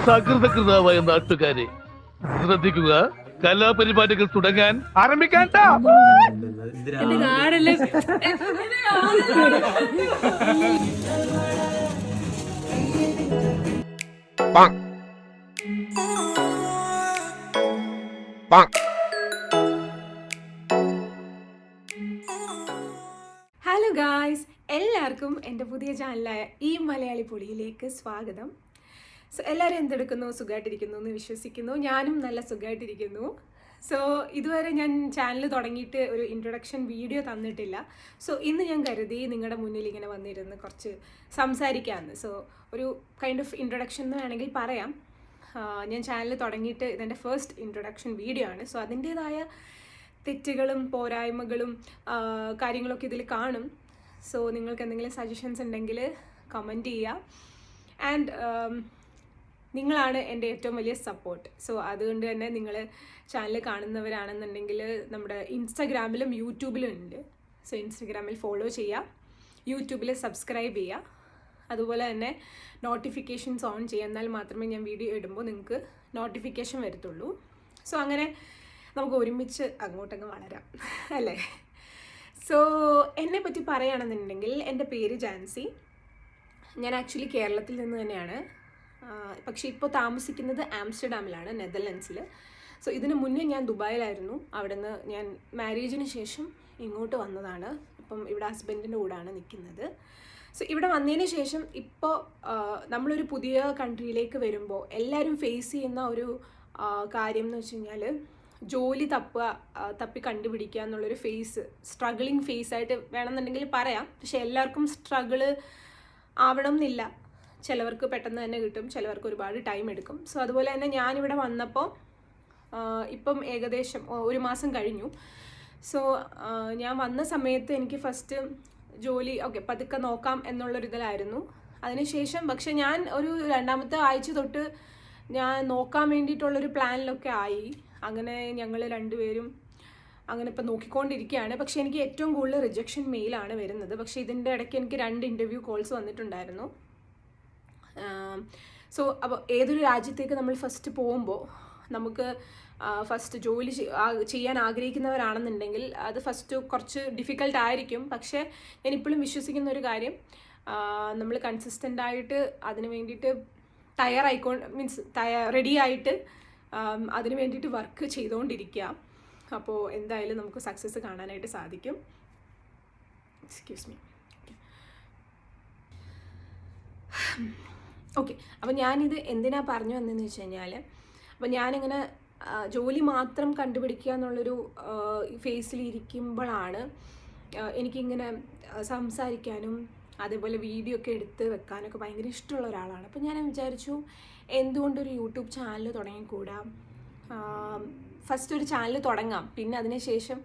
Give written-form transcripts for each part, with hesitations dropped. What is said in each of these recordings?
സകൃതകൃതാവായ നാട്ടുകാരെ ശ്രദ്ധിക്കുക, കലാപരിപാടികൾ തുടങ്ങാൻ ആരംഭിക്കാൻ. ഹലോ ഗായ്സ്, എല്ലാവർക്കും എൻ്റെ പുതിയ ചാനലായ ഈ മലയാളി പൊടിയിലേക്ക് സ്വാഗതം. സോ എല്ലാവരും എന്തെടുക്കുന്നു? സുഖമായിട്ടിരിക്കുന്നു എന്ന് വിശ്വസിക്കുന്നു. ഞാനും നല്ല സുഖമായിട്ടിരിക്കുന്നു. സോ ഇതുവരെ ഞാൻ ചാനൽ തുടങ്ങിയിട്ട് ഒരു ഇൻട്രൊഡക്ഷൻ വീഡിയോ തന്നിട്ടില്ല. സോ ഇന്ന് ഞാൻ കരുതി നിങ്ങളുടെ മുന്നിൽ ഇങ്ങനെ വന്നിരുന്ന് കുറച്ച് സംസാരിക്കാമെന്ന്. സോ ഒരു കൈൻഡ് ഓഫ് ഇൻട്രൊഡക്ഷൻ എന്ന് വേണമെങ്കിൽ പറയാം. ഞാൻ ചാനൽ തുടങ്ങിയിട്ട് ഇതെൻ്റെ ഫസ്റ്റ് ഇൻട്രൊഡക്ഷൻ വീഡിയോ ആണ്. സോ അതിൻ്റേതായ തെറ്റുകളും പോരായ്മകളും കാര്യങ്ങളൊക്കെ ഇതിൽ കാണും. സോ നിങ്ങൾക്ക് എന്തെങ്കിലും സജഷൻസ് ഉണ്ടെങ്കിൽ കമൻറ്റ് ചെയ്യുക. ആൻഡ് നിങ്ങളാണ് എൻ്റെ ഏറ്റവും വലിയ സപ്പോർട്ട്. സോ അതുകൊണ്ട് തന്നെ നിങ്ങൾ ചാനൽ കാണുന്നവരാണെന്നുണ്ടെങ്കിൽ നമ്മുടെ ഇൻസ്റ്റാഗ്രാമിലും യൂട്യൂബിലും ഉണ്ട്. സോ ഇൻസ്റ്റാഗ്രാമിൽ ഫോളോ ചെയ്യുക, യൂട്യൂബിൽ സബ്സ്ക്രൈബ് ചെയ്യുക, അതുപോലെ തന്നെ നോട്ടിഫിക്കേഷൻസ് ഓൺ ചെയ്യുക. എന്നാൽ മാത്രമേ ഞാൻ വീഡിയോ ഇടുമ്പോൾ നിങ്ങൾക്ക് നോട്ടിഫിക്കേഷൻ വരത്തുള്ളൂ. സോ അങ്ങനെ നമുക്ക് ഒരുമിച്ച് അങ്ങോട്ടങ്ങ് വളരാം, അല്ലേ? സോ എന്നെ പറ്റി പറയുകയാണെന്നുണ്ടെങ്കിൽ എൻ്റെ പേര് ജാൻസി. ഞാൻ ആക്ച്വലി കേരളത്തിൽ നിന്ന് തന്നെയാണ്, പക്ഷേ ഇപ്പോൾ താമസിക്കുന്നത് ആംസ്റ്റർഡാമിലാണ്, നെതർലൻഡ്സിൽ. സോ ഇതിന് മുന്നേ ഞാൻ ദുബായിലായിരുന്നു. അവിടെ നിന്ന് ഞാൻ മാരേജിന് ശേഷം ഇങ്ങോട്ട് വന്നതാണ്. ഇപ്പം ഇവിടെ ഹസ്ബൻഡിൻ്റെ കൂടെയാണ് നിൽക്കുന്നത്. സോ ഇവിടെ വന്നതിന് ശേഷം ഇപ്പോൾ നമ്മളൊരു പുതിയ കൺട്രിയിലേക്ക് വരുമ്പോൾ എല്ലാവരും ഫേസ് ചെയ്യുന്ന ഒരു കാര്യം എന്ന് വെച്ച് കഴിഞ്ഞാൽ ജോലി തപ്പി കണ്ടുപിടിക്കുക എന്നുള്ളൊരു സ്ട്രഗിളിങ് ഫേസായിട്ട് വേണമെന്നുണ്ടെങ്കിൽ പറയാം. പക്ഷെ എല്ലാവർക്കും സ്ട്രഗിള് ആവണം എന്നില്ല. ചിലവർക്ക് പെട്ടെന്ന് തന്നെ കിട്ടും, ചിലവർക്ക് ഒരുപാട് ടൈം എടുക്കും. സോ അതുപോലെ തന്നെ ഞാനിവിടെ വന്നപ്പോൾ ഇപ്പം ഏകദേശം 1 മാസം കഴിഞ്ഞു. സോ ഞാൻ വന്ന സമയത്ത് എനിക്ക് ഫസ്റ്റ് ജോലി പതുക്കെ നോക്കാം എന്നുള്ളൊരിതിലായിരുന്നു. അതിനുശേഷം പക്ഷെ ഞാൻ ഒരു 2ാമത്തെ ആഴ്ച തൊട്ട് ഞാൻ നോക്കാൻ വേണ്ടിയിട്ടുള്ളൊരു പ്ലാനിലൊക്കെ ആയി. അങ്ങനെ ഞങ്ങൾ രണ്ടുപേരും അങ്ങനെ ഇപ്പം നോക്കിക്കൊണ്ടിരിക്കുകയാണ്. പക്ഷേ എനിക്ക് ഏറ്റവും കൂടുതൽ റിജക്ഷൻ മെയിലാണ് വരുന്നത്. പക്ഷേ ഇതിൻ്റെ ഇടയ്ക്ക് എനിക്ക് 2 ഇൻ്റർവ്യൂ കോൾസ് വന്നിട്ടുണ്ടായിരുന്നു. സോ അപ്പോൾ ഏതൊരു രാജ്യത്തേക്ക് നമ്മൾ ഫസ്റ്റ് പോകുമ്പോൾ നമുക്ക് ഫസ്റ്റ് ജോലി ചെയ്യാൻ ആഗ്രഹിക്കുന്നവരാണെന്നുണ്ടെങ്കിൽ അത് ഫസ്റ്റ് കുറച്ച് ഡിഫിക്കൽട്ട് ആയിരിക്കും. പക്ഷേ ഞാനിപ്പോഴും വിശ്വസിക്കുന്ന ഒരു കാര്യം, നമ്മൾ കൺസിസ്റ്റൻ്റായിട്ട് അതിന് വേണ്ടിയിട്ട് റെഡി ആയിട്ട് അതിന് വേണ്ടിയിട്ട് വർക്ക് ചെയ്തുകൊണ്ടിരിക്കുക. അപ്പോൾ എന്തായാലും നമുക്ക് സക്സസ് കാണാനായിട്ട് സാധിക്കും. Excuse me. ഓക്കെ, അപ്പോൾ ഞാനിത് എന്തിനാ പറഞ്ഞു വന്നതെന്ന് വെച്ച് കഴിഞ്ഞാൽ, അപ്പോൾ ഞാനിങ്ങനെ ജോലി മാത്രം കണ്ടുപിടിക്കുക എന്നുള്ളൊരു ഫേസിലിരിക്കുമ്പോഴാണ് എനിക്കിങ്ങനെ സംസാരിക്കാനും അതേപോലെ വീഡിയോ ഒക്കെ എടുത്ത് വെക്കാനൊക്കെ ഭയങ്കര ഇഷ്ടമുള്ള ഒരാളാണ്. അപ്പോൾ ഞാൻ വിചാരിച്ചു എന്തുകൊണ്ടൊരു യൂട്യൂബ് ചാനൽ തുടങ്ങിക്കൂടാ, ഫസ്റ്റ് ഒരു ചാനൽ തുടങ്ങാം, പിന്നെ അതിനുശേഷം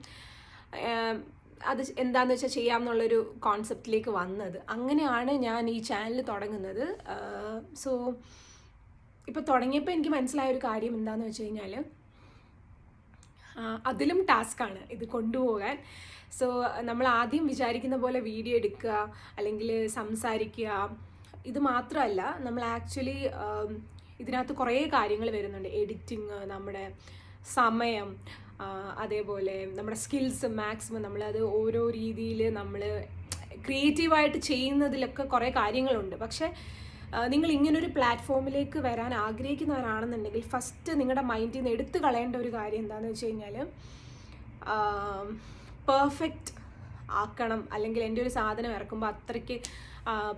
അത് എന്താണെന്ന് വെച്ചാൽ ചെയ്യാം എന്നുള്ളൊരു കോൺസെപ്റ്റിലേക്ക് വന്നത്. അങ്ങനെയാണ് ഞാൻ ഈ ചാനൽ തുടങ്ങുന്നത്. സോ ഇപ്പോൾ തുടങ്ങിയപ്പോൾ എനിക്ക് മനസ്സിലായ ഒരു കാര്യം എന്താണെന്ന് വെച്ച് കഴിഞ്ഞാൽ, അതിലും ടാസ്ക്കാണ് ഇത് കൊണ്ടുപോകാൻ. സോ നമ്മൾ ആദ്യം വിചാരിക്കുന്ന പോലെ വീഡിയോ എടുക്കുക അല്ലെങ്കിൽ സംസാരിക്കുക ഇത് മാത്രമല്ല, നമ്മൾ ആക്ച്വലി ഇതിനകത്ത് കുറേ കാര്യങ്ങൾ വരുന്നുണ്ട്. എഡിറ്റിങ്, നമ്മുടെ സമയം, അതേപോലെ നമ്മുടെ സ്കിൽസ് മാക്സിമം നമ്മളത് ഓരോ രീതിയിൽ നമ്മൾ ക്രിയേറ്റീവായിട്ട് ചെയ്യുന്നതിലൊക്കെ കുറേ കാര്യങ്ങളുണ്ട്. പക്ഷേ നിങ്ങൾ ഇങ്ങനൊരു പ്ലാറ്റ്ഫോമിലേക്ക് വരാൻ ആഗ്രഹിക്കുന്നവരാണെന്നുണ്ടെങ്കിൽ ഫസ്റ്റ് നിങ്ങളുടെ മൈൻഡിൽ നിന്ന് എടുത്തു കളയേണ്ട ഒരു കാര്യം എന്താണെന്ന് വെച്ച് കഴിഞ്ഞാൽ, പെർഫെക്റ്റ് ആക്കണം, അല്ലെങ്കിൽ എൻ്റെ ഒരു സാധനം ഇറക്കുമ്പോൾ അത്രയ്ക്ക്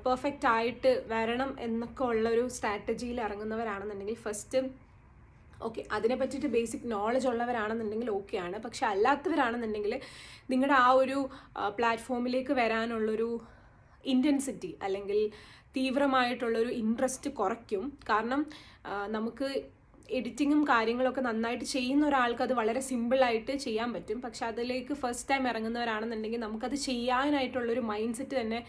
പെർഫെക്റ്റ് ആയിട്ട് വരണം എന്നൊക്കെ ഉള്ളൊരു സ്ട്രാറ്റജിയിൽ ഇറങ്ങുന്നവരാണെന്നുണ്ടെങ്കിൽ ഫസ്റ്റ് അതിനെ പറ്റിയിട്ട് ബേസിക് നോളജ് ഉള്ളവരാണെന്നുണ്ടെങ്കിൽ ഓക്കെയാണ്. പക്ഷെ അല്ലാത്തവരാണെന്നുണ്ടെങ്കിൽ നിങ്ങളുടെ ആ ഒരു പ്ലാറ്റ്ഫോമിലേക്ക് വരാനുള്ളൊരു ഇൻറ്റൻസിറ്റി അല്ലെങ്കിൽ തീവ്രമായിട്ടുള്ളൊരു ഇൻട്രസ്റ്റ് കുറയ്ക്കും. കാരണം നമുക്ക് എഡിറ്റിങ്ങും കാര്യങ്ങളൊക്കെ നന്നായിട്ട് ചെയ്യുന്ന ഒരാൾക്ക് അത് വളരെ സിമ്പിളായിട്ട് ചെയ്യാൻ പറ്റും. പക്ഷെ അതിലേക്ക് ഫസ്റ്റ് ടൈം ഇറങ്ങുന്നവരാണെന്നുണ്ടെങ്കിൽ നമുക്കത് ചെയ്യാനായിട്ടുള്ളൊരു മൈൻഡ് സെറ്റ് തന്നെ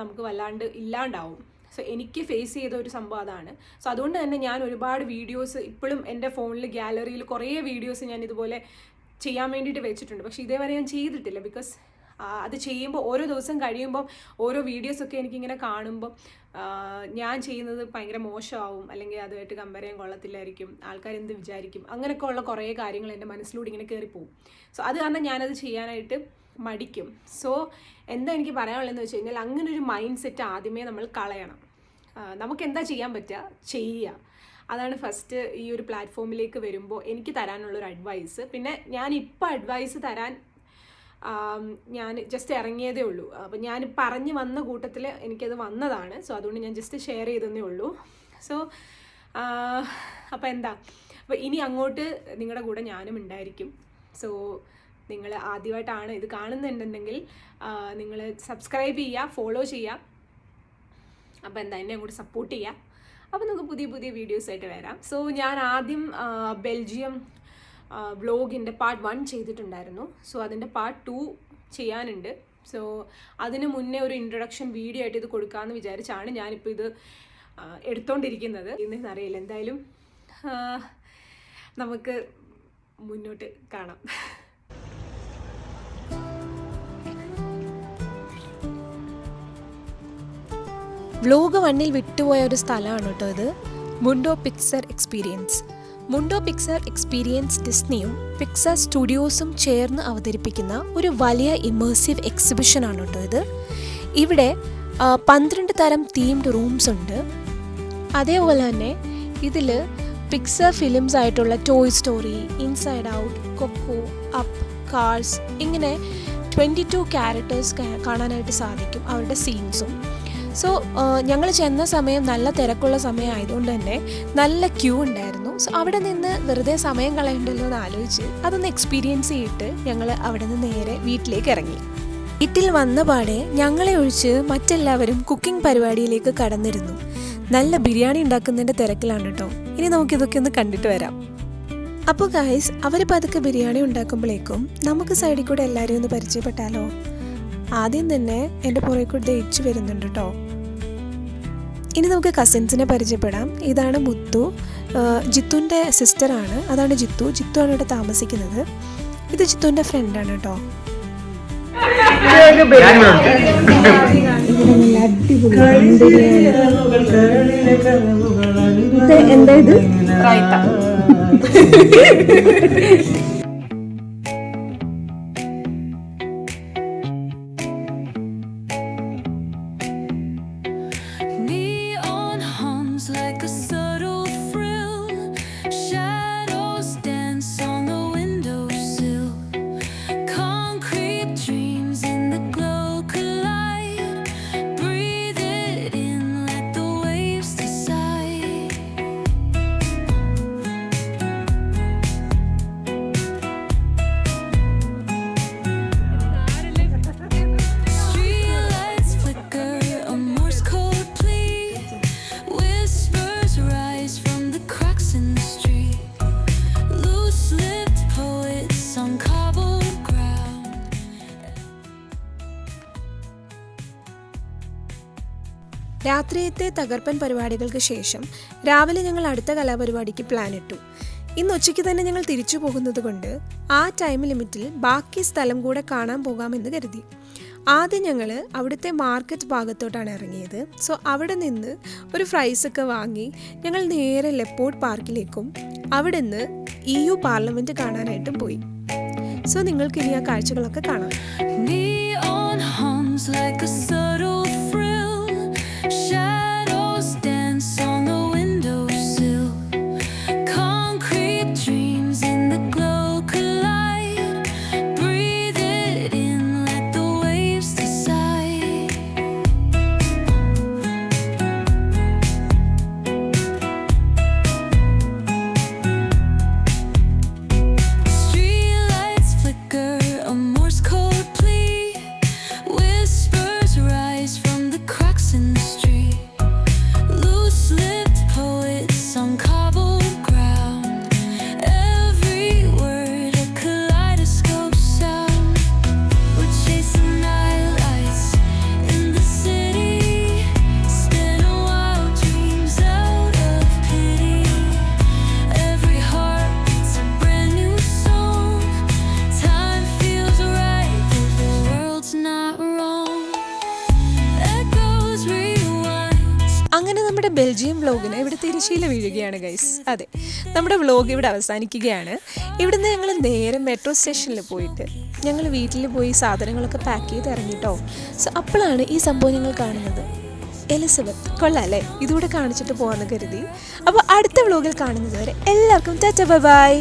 നമുക്ക് വല്ലാണ്ട് ഇല്ലാണ്ടാവും. സോ എനിക്ക് ഫേസ് ചെയ്ത ഒരു സംഭവം അതാണ്. സോ അതുകൊണ്ട് തന്നെ ഞാൻ ഒരുപാട് വീഡിയോസ് ഇപ്പോഴും എൻ്റെ ഫോണിൽ ഗാലറിയിൽ കുറേ വീഡിയോസ് ഞാൻ ഇതുപോലെ ചെയ്യാൻ വേണ്ടിയിട്ട് വെച്ചിട്ടുണ്ട്. പക്ഷേ ഇതേവരെ ഞാൻ ചെയ്തിട്ടില്ല. ബിക്കോസ് അത് ചെയ്യുമ്പോൾ ഓരോ ദിവസം കഴിയുമ്പം ഓരോ വീഡിയോസൊക്കെ എനിക്കിങ്ങനെ കാണുമ്പം ഞാൻ ചെയ്യുന്നത് ഭയങ്കര മോശമാവും, അല്ലെങ്കിൽ അതുമായിട്ട് കമ്പയർ ചെയ്യാൻ കൊള്ളത്തില്ലായിരിക്കും, ആൾക്കാരെന്ത് വിചാരിക്കും, അങ്ങനെയൊക്കെ ഉള്ള കുറേ കാര്യങ്ങൾ എൻ്റെ മനസ്സിലൂടെ ഇങ്ങനെ കയറിപ്പോവും. സോ അത് കാരണം ഞാനത് ചെയ്യാനായിട്ട് മടിക്കും. സോ എന്താ എനിക്ക് പറയാനുള്ളതെന്ന് വെച്ച് കഴിഞ്ഞാൽ അങ്ങനെ ഒരു മൈൻഡ് സെറ്റ് ആദ്യമേ നമ്മൾ കളയണം. നമുക്ക് എന്താ ചെയ്യാൻ പറ്റുക ചെയ്യുക. അതാണ് ഫസ്റ്റ് ഈ ഒരു പ്ലാറ്റ്ഫോമിലേക്ക് വരുമ്പോൾ എനിക്ക് തരാനുള്ളൊരു അഡ്വൈസ്. പിന്നെ ഞാനിപ്പോൾ അഡ്വൈസ് തരാൻ ഞാൻ ജസ്റ്റ് ഇറങ്ങിയതേ ഉള്ളൂ. അപ്പം ഞാൻ പറഞ്ഞു വന്ന കൂട്ടത്തിൽ എനിക്കത് വന്നതാണ്. സോ അതുകൊണ്ട് ഞാൻ ജസ്റ്റ് ഷെയർ ചെയ്തതേ ഉള്ളൂ. സോ അപ്പോൾ അപ്പോൾ ഇനി അങ്ങോട്ട് നിങ്ങളുടെ കൂടെ ഞാനും ഉണ്ടായിരിക്കും. സോ നിങ്ങൾ ആദ്യമായിട്ടാണ് ഇത് കാണുന്നുണ്ടെങ്കിൽ നിങ്ങൾ സബ്സ്ക്രൈബ് ചെയ്യുക, ഫോളോ ചെയ്യുക. അപ്പോൾ എന്നെ അങ്ങോട്ട് സപ്പോർട്ട് ചെയ്യുക. അപ്പോൾ നമുക്ക് പുതിയ പുതിയ വീഡിയോസായിട്ട് വരാം. സോ ഞാൻ ആദ്യം ബെൽജിയം വ്ലോഗിൻ്റെ പാർട്ട് 1 ചെയ്തിട്ടുണ്ടായിരുന്നു. സോ അതിൻ്റെ പാർട്ട് 2 ചെയ്യാനുണ്ട്. സോ അതിന് മുന്നേ ഒരു ഇൻട്രൊഡക്ഷൻ വീഡിയോ ആയിട്ട് ഇത് കൊടുക്കാമെന്ന് വിചാരിച്ചാണ് ഞാനിപ്പോൾ ഇത് എടുത്തോണ്ടിരിക്കുന്നത്. ഇന്നെന്നറിയില്ല, എന്തായാലും നമുക്ക് മുന്നോട്ട് കാണാം. വ്ലോഗ് 1 വിട്ടുപോയ ഒരു സ്ഥലമാണ് കേട്ടോ ഇത്, മുണ്ടോ പിക്സർ എക്സ്പീരിയൻസ്. മുണ്ടോ പിക്സർ എക്സ്പീരിയൻസ് ഡിസ്നിയും പിക്സർ സ്റ്റുഡിയോസും ചേർന്ന് അവതരിപ്പിക്കുന്ന ഒരു വലിയ ഇമേഴ്സീവ് എക്സിബിഷനാണ് കേട്ടോ ഇത്. ഇവിടെ 12 തരം തീംഡ് റൂംസ് ഉണ്ട്. അതേപോലെ തന്നെ ഇതിൽ പിക്സർ ഫിലിംസ് ആയിട്ടുള്ള Toy Story, Inside Out, Coco, Up, Cars, ഇങ്ങനെ 22 ക്യാരക്ടേഴ്സ് കാണാനായിട്ട് സാധിക്കും, അവരുടെ സീൻസും. സോ ഞങ്ങൾ ചെന്ന സമയം നല്ല തിരക്കുള്ള സമയം ആയതുകൊണ്ട് തന്നെ നല്ല ക്യൂ ഉണ്ടായിരുന്നു. സോ അവിടെ നിന്ന് വെറുതെ സമയം കളയണ്ടല്ലോ എന്ന് ആലോചിച്ച് അതൊന്ന് എക്സ്പീരിയൻസ് ചെയ്തിട്ട് ഞങ്ങൾ അവിടെ നിന്ന് നേരെ വീട്ടിലേക്ക് ഇറങ്ങി. വീട്ടിൽ വന്ന പാടെ ഞങ്ങളെ ഒഴിച്ച് മറ്റെല്ലാവരും കുക്കിംഗ് പരിപാടിയിലേക്ക് കടന്നിരുന്നു. നല്ല ബിരിയാണി ഉണ്ടാക്കുന്നതിൻ്റെ തിരക്കിലാണ് കേട്ടോ. ഇനി നമുക്കിതൊക്കെ ഒന്ന് കണ്ടിട്ട് വരാം. അപ്പോൾ ഗൈസ്, അവർ പതുക്കെ ബിരിയാണി ഉണ്ടാക്കുമ്പോഴേക്കും നമുക്ക് സൈഡിൽ കൂടെ എല്ലാവരെയും ഒന്ന് പരിചയപ്പെട്ടാലോ. ആദ്യം തന്നെ എൻ്റെ പുറകെ കൂടെ ദയിച്ചു വരുന്നുണ്ട് കേട്ടോ. ഇനി നമുക്ക് കസിൻസിനെ പരിചയപ്പെടാം. ഇതാണ് മുത്തു, ജിത്തുവിൻ്റെ സിസ്റ്ററാണ്. അതാണ് ജിത്തു. ജിത്തു ആണ് ഇവിടെ താമസിക്കുന്നത്. ഇത് ജിത്തുവിൻ്റെ ഫ്രണ്ടാണ് കേട്ടോ. എന്താ ഇത്? രാത്രിയത്തെ തകർപ്പൻ പരിപാടികൾക്ക് ശേഷം രാവിലെ ഞങ്ങൾ അടുത്ത കലാപരിപാടിക്ക് പ്ലാൻ ഇട്ടു. ഇന്ന് ഉച്ചയ്ക്ക് തന്നെ ഞങ്ങൾ തിരിച്ചു പോകുന്നത് കൊണ്ട് ആ ടൈം ലിമിറ്റിൽ ബാക്കി സ്ഥലം കൂടെ കാണാൻ പോകാമെന്ന് കരുതി. ആദ്യം ഞങ്ങൾ അവിടുത്തെ മാർക്കറ്റ് ഭാഗത്തോട്ടാണ് ഇറങ്ങിയത്. സോ അവിടെ നിന്ന് ഒരു ഫ്രൈസൊക്കെ വാങ്ങി ഞങ്ങൾ നേരെ ലെപ്പോർട്ട് പാർക്കിലേക്കും അവിടെ നിന്ന് EU പാർലമെൻറ്റ് കാണാനായിട്ടും പോയി. സോ നിങ്ങൾക്ക് ഇനി ആ കാഴ്ചകളൊക്കെ കാണാം. ബെൽജിയം വ്ലോഗിന് ഇവിടെ തിരശ്ശീല വീഴുകയാണ് ഗൈസ്. അതെ, നമ്മുടെ വ്ലോഗ് ഇവിടെ അവസാനിക്കുകയാണ്. ഇവിടുന്ന് ഞങ്ങൾ നേരെ മെട്രോ സ്റ്റേഷനിൽ പോയിട്ട് ഞങ്ങൾ വീട്ടിൽ പോയി സാധനങ്ങളൊക്കെ പാക്ക് ചെയ്ത് ഇറങ്ങിട്ടോ. സോ അപ്പോഴാണ് ഈ സംഭവം ഞങ്ങൾ കാണുന്നത്. എലിസബത്ത് കൊള്ളാല്ലേ, ഇതുകൂടെ കാണിച്ചിട്ട് പോകാമെന്ന് കരുതി. അപ്പോൾ അടുത്ത വ്ലോഗിൽ കാണുന്നത് വരെ എല്ലാവർക്കും ടാറ്റ ബൈ ബൈ.